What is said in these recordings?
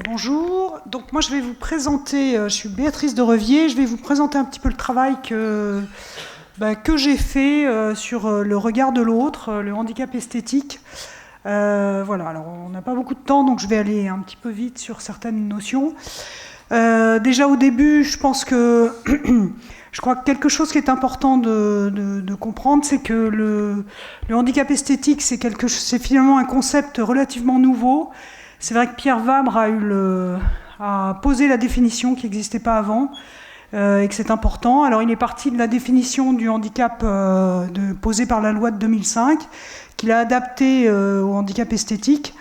Bonjour, donc moi je vais vous présenter, je suis Béatrice de Revier, je vais vous présenter un petit peu le travail que j'ai fait sur le regard de l'autre, le handicap esthétique. Voilà, alors on n'a pas beaucoup de temps, donc je vais aller un petit peu vite sur certaines notions. Déjà au début, je pense que je crois que quelque chose qui est important de comprendre, c'est que le handicap esthétique, c'est finalement un concept relativement nouveau. C'est vrai que Pierre Vabre a posé la définition qui n'existait pas avant et que c'est important. Alors il est parti de la définition du handicap posée par la loi de 2005, qu'il a adaptée au handicap esthétique.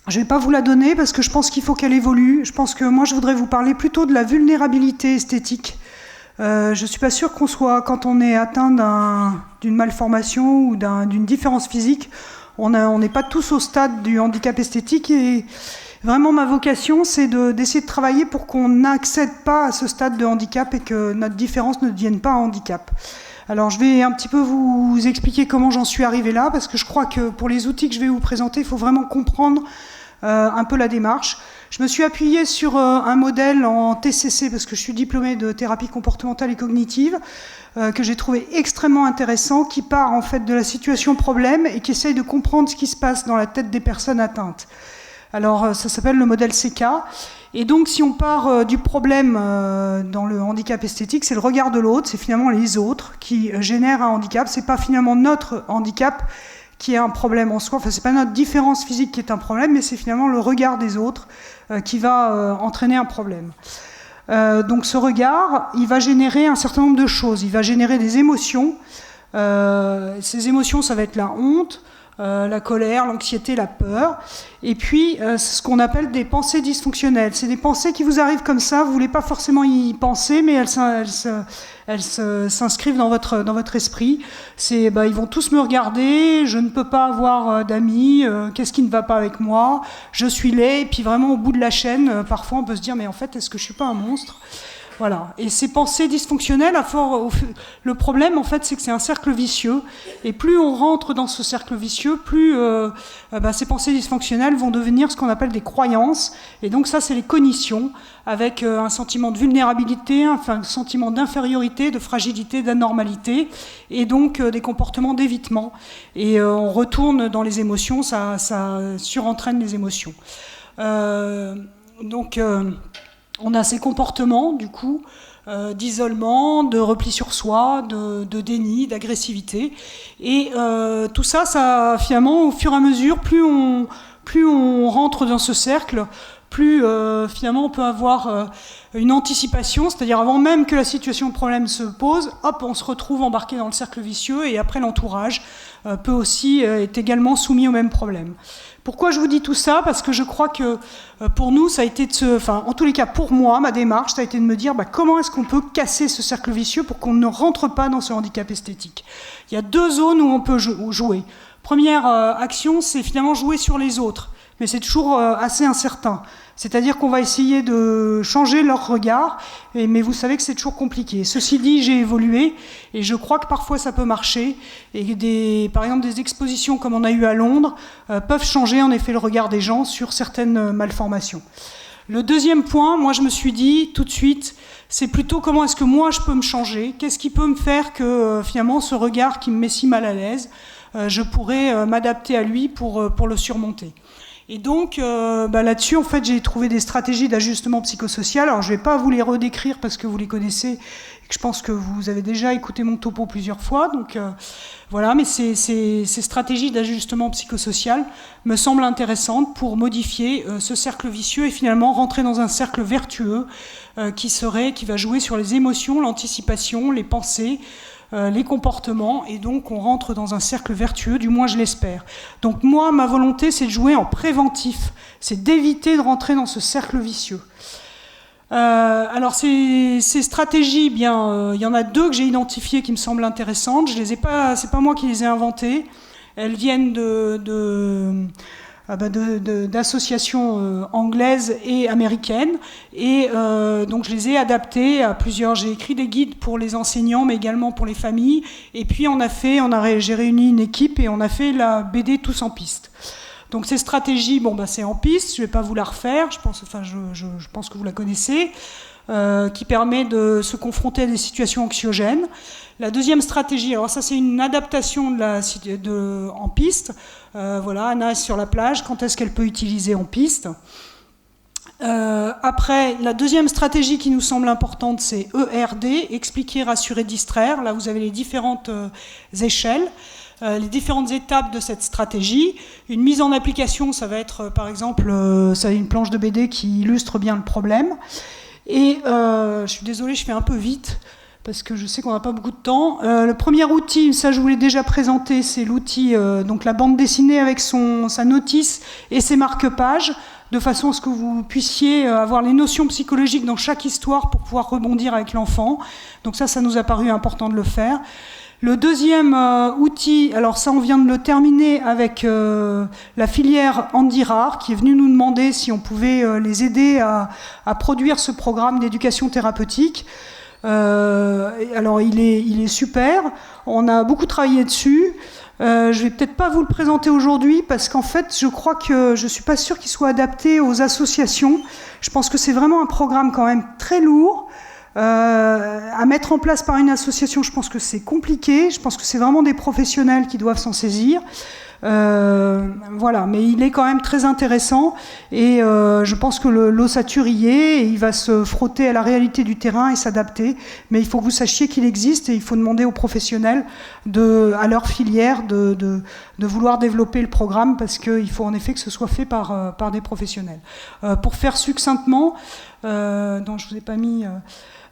Je ne vais pas vous la donner parce que je pense qu'il faut qu'elle évolue. Je pense que moi je voudrais vous parler plutôt de la vulnérabilité esthétique. Je ne suis pas sûre qu'on soit, quand on est atteint d'une malformation ou d'une différence physique, on n'est pas tous au stade du handicap esthétique, et vraiment ma vocation c'est d'essayer de travailler pour qu'on n'accède pas à ce stade de handicap et que notre différence ne devienne pas un handicap. Alors je vais un petit peu vous expliquer comment j'en suis arrivée là, parce que je crois que pour les outils que je vais vous présenter, il faut vraiment comprendre un peu la démarche. Je me suis appuyée sur un modèle en TCC, parce que je suis diplômée de thérapie comportementale et cognitive, que j'ai trouvé extrêmement intéressant, qui part en fait de la situation problème et qui essaye de comprendre ce qui se passe dans la tête des personnes atteintes. Alors ça s'appelle le modèle CK. Et donc si on part du problème dans le handicap esthétique, c'est le regard de l'autre, c'est finalement les autres qui génèrent un handicap. C'est pas finalement notre handicap qui est un problème en soi, enfin c'est pas notre différence physique qui est un problème, mais c'est finalement le regard des autres qui va entraîner un problème. Donc ce regard, il va générer un certain nombre de choses. Il va générer des émotions. Ces émotions, ça va être la honte, la colère, l'anxiété, la peur. Et puis, c'est ce qu'on appelle des pensées dysfonctionnelles. C'est des pensées qui vous arrivent comme ça, vous ne voulez pas forcément y penser, mais elles s'inscrivent dans votre esprit. Ils vont tous me regarder, je ne peux pas avoir d'amis, qu'est-ce qui ne va pas avec moi, je suis laid. Et puis vraiment, au bout de la chaîne, parfois on peut se dire, mais en fait, est-ce que je ne suis pas un monstre ? Voilà. Et ces pensées dysfonctionnelles, le problème, en fait, c'est que c'est un cercle vicieux. Et plus on rentre dans ce cercle vicieux, plus ces pensées dysfonctionnelles vont devenir ce qu'on appelle des croyances. Et donc ça, c'est les cognitions, avec un sentiment de vulnérabilité, un sentiment d'infériorité, de fragilité, d'anormalité, et donc des comportements d'évitement. Et on retourne dans les émotions, ça surentraîne les émotions. On a ces comportements, du coup, d'isolement, de repli sur soi, de déni, d'agressivité. Et tout ça, finalement, au fur et à mesure, plus on rentre dans ce cercle, plus finalement on peut avoir une anticipation, c'est-à-dire avant même que la situation de problème se pose, hop, on se retrouve embarqué dans le cercle vicieux, et après l'entourage peut aussi être également soumis au même problème. Pourquoi je vous dis tout ça ? Parce que je crois que pour nous, ça a été en tous les cas pour moi, ma démarche, ça a été de me dire comment est-ce qu'on peut casser ce cercle vicieux pour qu'on ne rentre pas dans ce handicap esthétique. Il y a deux zones où on peut jouer. Première action, c'est finalement jouer sur les autres, mais c'est toujours assez incertain. C'est-à-dire qu'on va essayer de changer leur regard, mais vous savez que c'est toujours compliqué. Ceci dit, j'ai évolué, et je crois que parfois ça peut marcher. Et par exemple, des expositions comme on a eu à Londres peuvent changer en effet le regard des gens sur certaines malformations. Le deuxième point, moi je me suis dit tout de suite, c'est plutôt comment est-ce que moi je peux me changer ? Qu'est-ce qui peut me faire que finalement ce regard qui me met si mal à l'aise, je pourrais m'adapter à lui pour le surmonter ? Et donc là-dessus, en fait, j'ai trouvé des stratégies d'ajustement psychosocial. Alors, je ne vais pas vous les redécrire parce que vous les connaissez et que je pense que vous avez déjà écouté mon topo plusieurs fois. Donc, voilà, mais ces stratégies d'ajustement psychosocial me semblent intéressantes pour modifier ce cercle vicieux et finalement rentrer dans un cercle vertueux qui va jouer sur les émotions, l'anticipation, les pensées, les comportements, et donc on rentre dans un cercle vertueux, du moins je l'espère. Donc moi, ma volonté, c'est de jouer en préventif, c'est d'éviter de rentrer dans ce cercle vicieux. Alors ces stratégies, il y en a deux que j'ai identifiées qui me semblent intéressantes. C'est pas moi qui les ai inventées. Elles viennent d'associations anglaises et américaines, et donc je les ai adaptées à plusieurs. J'ai écrit des guides pour les enseignants, mais également pour les familles, et puis j'ai réuni une équipe et on a fait la BD Tous en piste. Donc ces stratégies, c'est en piste, je ne vais pas vous la refaire, je pense que vous la connaissez, qui permet de se confronter à des situations anxiogènes. La deuxième stratégie, alors ça c'est une adaptation en piste. Voilà, Anna est sur la plage, quand est-ce qu'elle peut utiliser en piste ? Après, la deuxième stratégie qui nous semble importante, c'est ERD, expliquer, rassurer, distraire. Là, vous avez les différentes échelles, les différentes étapes de cette stratégie. Une mise en application, ça va être, par exemple, ça une planche de BD qui illustre bien le problème. Et je suis désolée, je fais un peu vite, parce que je sais qu'on n'a pas beaucoup de temps. Le premier outil, ça je vous l'ai déjà présenté, c'est l'outil, donc la bande dessinée avec sa notice et ses marque-pages, de façon à ce que vous puissiez avoir les notions psychologiques dans chaque histoire pour pouvoir rebondir avec l'enfant. Donc ça nous a paru important de le faire. Le deuxième outil, alors ça on vient de le terminer avec la filière Andirard, qui est venue nous demander si on pouvait les aider à produire ce programme d'éducation thérapeutique. Alors il est super, on a beaucoup travaillé dessus. Je vais peut-être pas vous le présenter aujourd'hui parce qu'en fait, je crois que je suis pas sûre qu'il soit adapté aux associations. Je pense que c'est vraiment un programme quand même très lourd à mettre en place par une association. Je pense que c'est compliqué. Je pense que c'est vraiment des professionnels qui doivent s'en saisir. Voilà, mais il est quand même très intéressant et je pense que l'ossature y est et il va se frotter à la réalité du terrain et s'adapter, mais il faut que vous sachiez qu'il existe et il faut demander aux professionnels à leur filière de vouloir développer le programme parce qu'il faut en effet que ce soit fait par des professionnels. Pour faire succinctement, dont je vous ai pas mis...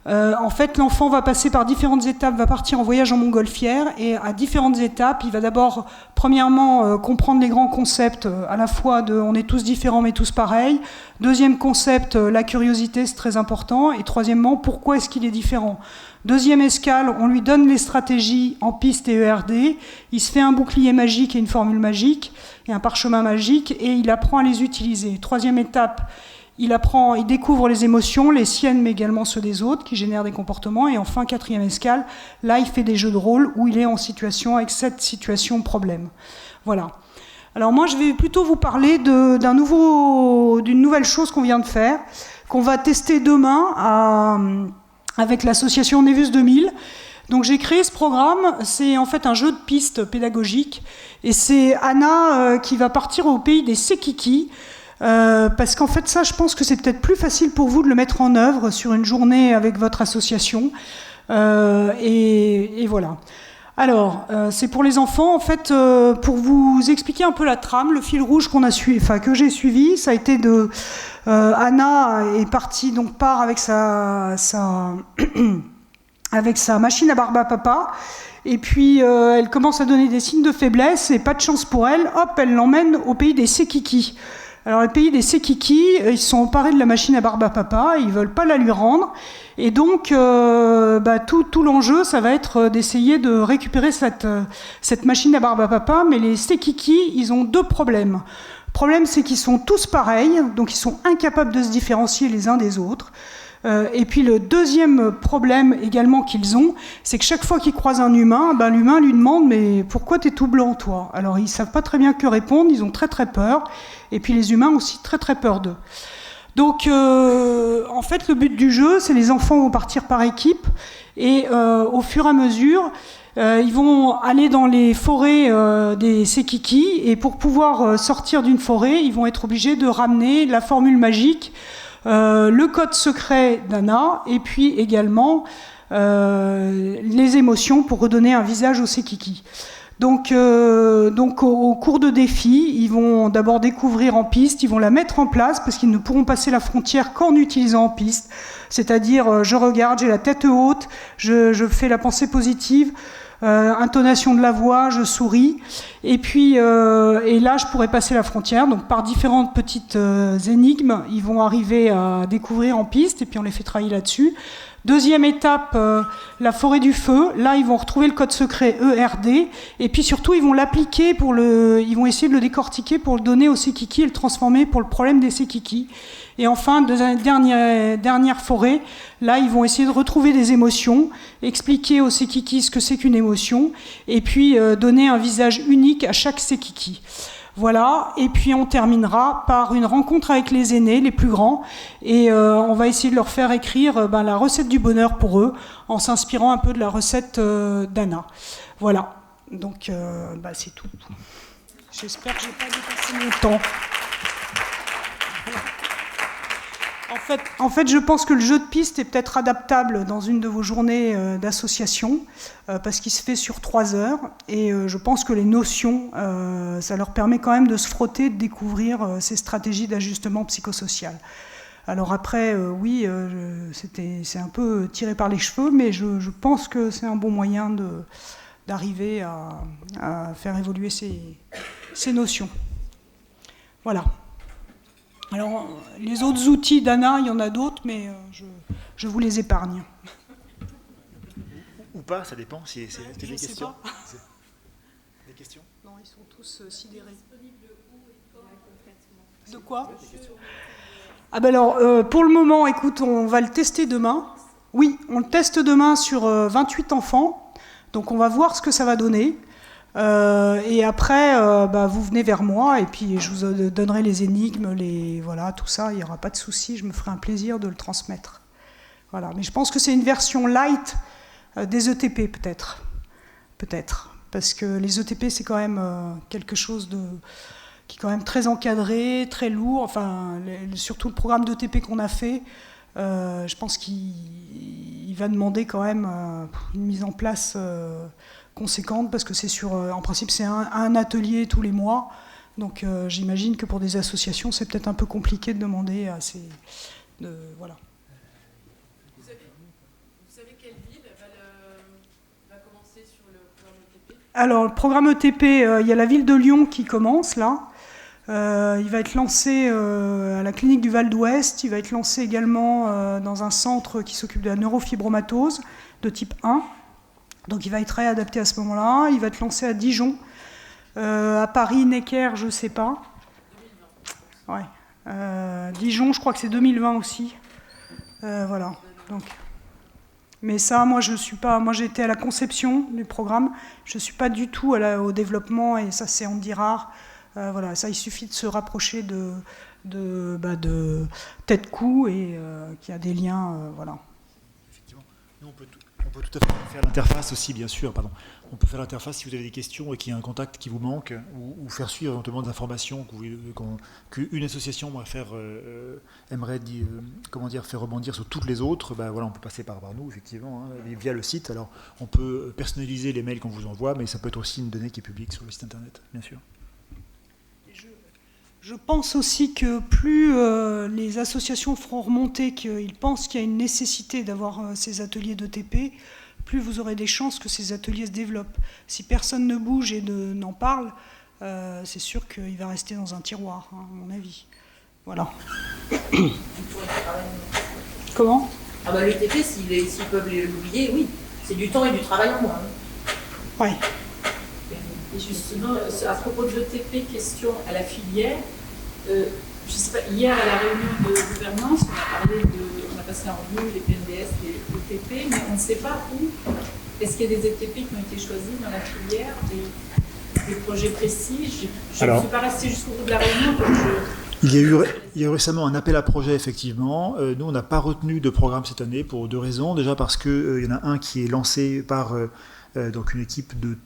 en fait, l'enfant va passer par différentes étapes, va partir en voyage en montgolfière et à différentes étapes, il va d'abord, premièrement, comprendre les grands concepts, à la fois de on est tous différents mais tous pareils. Deuxième concept, la curiosité, c'est très important. Et troisièmement, pourquoi est-ce qu'il est différent ? Deuxième escale, on lui donne les stratégies en piste et ERD. Il se fait un bouclier magique et une formule magique et un parchemin magique et il apprend à les utiliser. Troisième étape, il découvre les émotions, les siennes mais également ceux des autres qui génèrent des comportements. Et enfin, quatrième escale, là il fait des jeux de rôle où il est en situation avec cette situation problème. Voilà. Alors moi je vais plutôt vous parler d'une nouvelle chose qu'on vient de faire, qu'on va tester demain avec l'association Nevus 2000. Donc j'ai créé ce programme, c'est en fait un jeu de piste pédagogique et c'est Anna qui va partir au pays des Sekiki. Parce qu'en fait ça je pense que c'est peut-être plus facile pour vous de le mettre en œuvre sur une journée avec votre association et voilà. Alors c'est pour les enfants en fait, pour vous expliquer un peu la trame, le fil rouge que j'ai suivi, ça a été Anna est partie, donc part avec avec sa machine à barbe à papa. Et puis elle commence à donner des signes de faiblesse et pas de chance pour elle, hop, elle l'emmène au pays des Sekiki. Alors le pays des Sekiki, ils se sont emparés de la machine à barbe à papa, ils veulent pas la lui rendre, et donc tout l'enjeu, ça va être d'essayer de récupérer cette machine à barbe à papa, mais les Sekiki, ils ont deux problèmes. Le problème, c'est qu'ils sont tous pareils, donc ils sont incapables de se différencier les uns des autres. Et puis le deuxième problème également qu'ils ont, c'est que chaque fois qu'ils croisent un humain, l'humain lui demande « mais pourquoi t'es tout blanc toi ?» Alors ils savent pas très bien que répondre, ils ont très très peur, et puis les humains ont aussi très très peur d'eux. Donc en fait le but du jeu, c'est les enfants vont partir par équipe, et au fur et à mesure, ils vont aller dans les forêts des Sekiki, et pour pouvoir sortir d'une forêt, ils vont être obligés de ramener la formule magique, le code secret d'Anna et puis également les émotions pour redonner un visage aux Sekiki. Donc au cours de défis, ils vont d'abord découvrir en piste, ils vont la mettre en place parce qu'ils ne pourront passer la frontière qu'en utilisant en piste. C'est-à-dire, je regarde, j'ai la tête haute, je fais la pensée positive, intonation de la voix, je souris, et puis et là je pourrais passer la frontière. Donc par différentes petites énigmes, ils vont arriver à découvrir en piste, et puis on les fait travailler là-dessus. Deuxième étape, la forêt du feu. Là, ils vont retrouver le code secret ERD, et puis surtout, ils vont l'appliquer ils vont essayer de le décortiquer pour le donner aux Sekiki et le transformer pour le problème des Sekiki. Et enfin, dernière forêt, là, ils vont essayer de retrouver des émotions, expliquer aux Sekiki ce que c'est qu'une émotion, et puis donner un visage unique à chaque Sekiki. Voilà, et puis on terminera par une rencontre avec les aînés, les plus grands, et on va essayer de leur faire écrire la recette du bonheur pour eux, en s'inspirant un peu de la recette d'Anna. Voilà, donc c'est tout. J'espère que je n'ai pas dépassé mon temps. En fait, je pense que le jeu de piste est peut-être adaptable dans une de vos journées d'association, parce qu'il se fait sur 3 heures, et je pense que les notions, ça leur permet quand même de se frotter, de découvrir ces stratégies d'ajustement psychosocial. Alors après, oui, c'est un peu tiré par les cheveux, mais je pense que c'est un bon moyen d'arriver à faire évoluer ces notions. Voilà. Alors, les autres outils d'Anna, il y en a d'autres, mais je vous les épargne. Ou pas, ça dépend. Si c'est des questions. Des questions ? Non, ils sont tous sidérés. De quoi ? Alors, pour le moment, écoute, on va le tester demain. Oui, on le teste demain sur 28 enfants. Donc, on va voir ce que ça va donner. Et après, vous venez vers moi et puis je vous donnerai les énigmes, voilà, tout ça, il n'y aura pas de souci, je me ferai un plaisir de le transmettre. Voilà. Mais je pense que c'est une version light des ETP peut-être, parce que les ETP c'est quand même quelque chose qui est quand même très encadré, très lourd. Enfin, surtout le programme d'ETP qu'on a fait, je pense qu'il va demander quand même une mise en place conséquente, parce que c'est en principe c'est un atelier tous les mois, donc j'imagine que pour des associations c'est peut-être un peu compliqué de demander à voilà. Vous savez quelle ville va commencer sur le programme ETP ? Alors le programme ETP, il y a la ville de Lyon qui commence là, il va être lancé à la clinique du Val d'Ouest, il va être lancé également dans un centre qui s'occupe de la neurofibromatose de type 1. Donc il va être réadapté à ce moment-là. Il va être lancé à Dijon. À Paris, Necker, je ne sais pas. 2020. Ouais. Dijon, je crois que c'est 2020 aussi. Voilà. Donc. Mais ça, moi, je suis pas. Moi, j'ai été à la conception du programme. Je ne suis pas du tout au développement, et ça, c'est Andy Rare. Voilà. Ça, il suffit de se rapprocher de Tête-Cou et qu'il y a des liens. Voilà. Effectivement. Nous, on peut tout à fait faire l'interface aussi, bien sûr. Pardon. On peut faire l'interface si vous avez des questions et qu'il y a un contact qui vous manque, ou faire suivre éventuellement des informations qu'une association aimerait faire rebondir sur toutes les autres. Voilà, on peut passer par nous, effectivement, via le site. Alors, on peut personnaliser les mails qu'on vous envoie, mais ça peut être aussi une donnée qui est publique sur le site internet, bien sûr. Je pense aussi que plus les associations feront remonter qu'ils pensent qu'il y a une nécessité d'avoir ces ateliers d'ETP, plus vous aurez des chances que ces ateliers se développent. Si personne ne bouge et n'en parle, c'est sûr qu'il va rester dans un tiroir, à mon avis. Voilà. Comment ? l'ETP, s'ils peuvent l'oublier, oui. C'est du temps et du travail en moins. Oui. Et justement, à propos de l'ETP, question à la filière. Je sais pas, hier à la réunion de gouvernance, on a passé en revue les PNDS, les ETP, mais on ne sait pas où. Est-ce qu'il y a des ETP qui ont été choisis dans la filière, des projets précis? Je ne suis pas restée jusqu'au bout de la réunion. Il y a eu récemment un appel à projet, effectivement. Nous, on n'a pas retenu de programme cette année pour 2 raisons. Déjà parce qu'il y en a un qui est lancé par donc une équipe de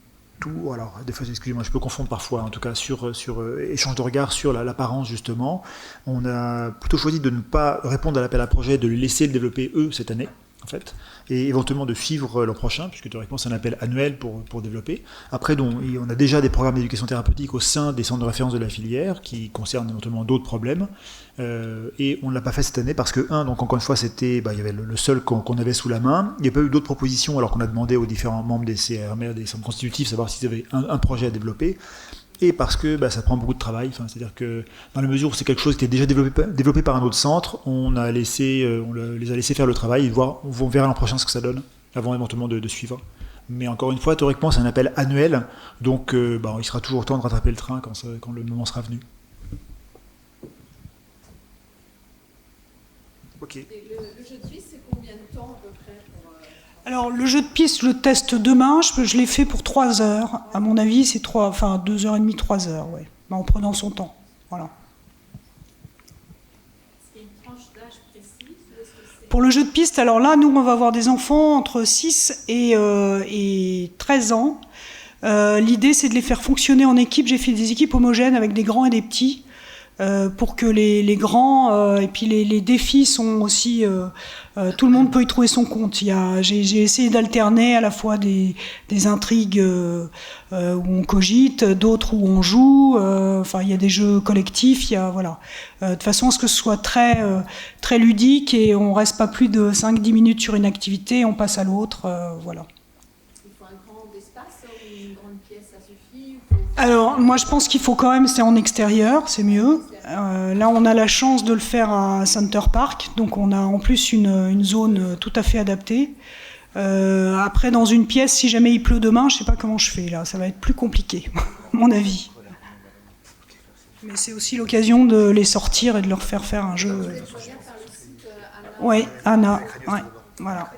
tout. Alors, des fois, excusez-moi, je peux confondre parfois, en tout cas, sur échange de regards sur l'apparence, justement. On a plutôt choisi de ne pas répondre à l'appel à projet, de les laisser le développer eux cette année, en fait, et éventuellement de suivre l'an prochain, puisque théoriquement c'est un appel annuel pour développer. Après, on a déjà des programmes d'éducation thérapeutique au sein des centres de référence de la filière qui concernent éventuellement d'autres problèmes, et on ne l'a pas fait cette année parce que, donc encore une fois, c'était, il y avait le seul qu'on avait sous la main. Il n'y a pas eu d'autres propositions alors qu'on a demandé aux différents membres des CRMR, des centres constitutifs, savoir s'ils avaient un projet à développer. Et parce que ça prend beaucoup de travail, c'est-à-dire que dans la mesure où c'est quelque chose qui était déjà développé par un autre centre, on les a laissés faire le travail et on verra l'an prochain ce que ça donne, avant éventuellement de suivre. Mais encore une fois, théoriquement, c'est un appel annuel, donc il sera toujours temps de rattraper le train quand le moment sera venu. Ok. Et le jeu de piste, c'est combien de temps à peu près Alors, le jeu de piste, je le teste demain. Je l'ai fait pour 3 heures. À mon avis, c'est 2h30, 3 heures, ouais. en prenant son temps. Voilà. Est-ce qu'il y a une tranche d'âge précise ou est-ce que c'est... Pour le jeu de piste, alors là, nous, on va avoir des enfants entre 6 et 13 ans. L'idée, c'est de les faire fonctionner en équipe. J'ai fait des équipes homogènes avec des grands et des petits, pour que les grands, et puis les défis sont aussi... tout le monde peut y trouver son compte. J'ai essayé d'alterner à la fois des intrigues où on cogite, d'autres où on joue. Enfin, il y a des jeux collectifs. Voilà. De façon à ce que ce soit très ludique et on reste pas plus de 5-10 minutes sur une activité, on passe à l'autre. Voilà. Il faut un grand espace ou une grande pièce, ça suffit? Alors, moi, je pense qu'il faut quand même, c'est en extérieur, c'est mieux. Là, on a la chance de le faire à Center Park, donc on a en plus une zone tout à fait adaptée. Après, dans une pièce, si jamais il pleut demain, je ne sais pas comment je fais, là, ça va être plus compliqué, à mon avis. Mais c'est aussi l'occasion de les sortir et de leur faire un jeu. Oui, Anna, ouais, voilà.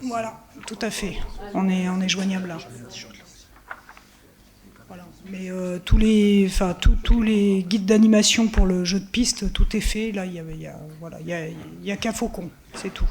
Voilà, tout à fait. On est joignable là. Voilà. Mais tous les guides d'animation pour le jeu de piste, tout est fait. Là, il y a qu'un faucon, c'est tout.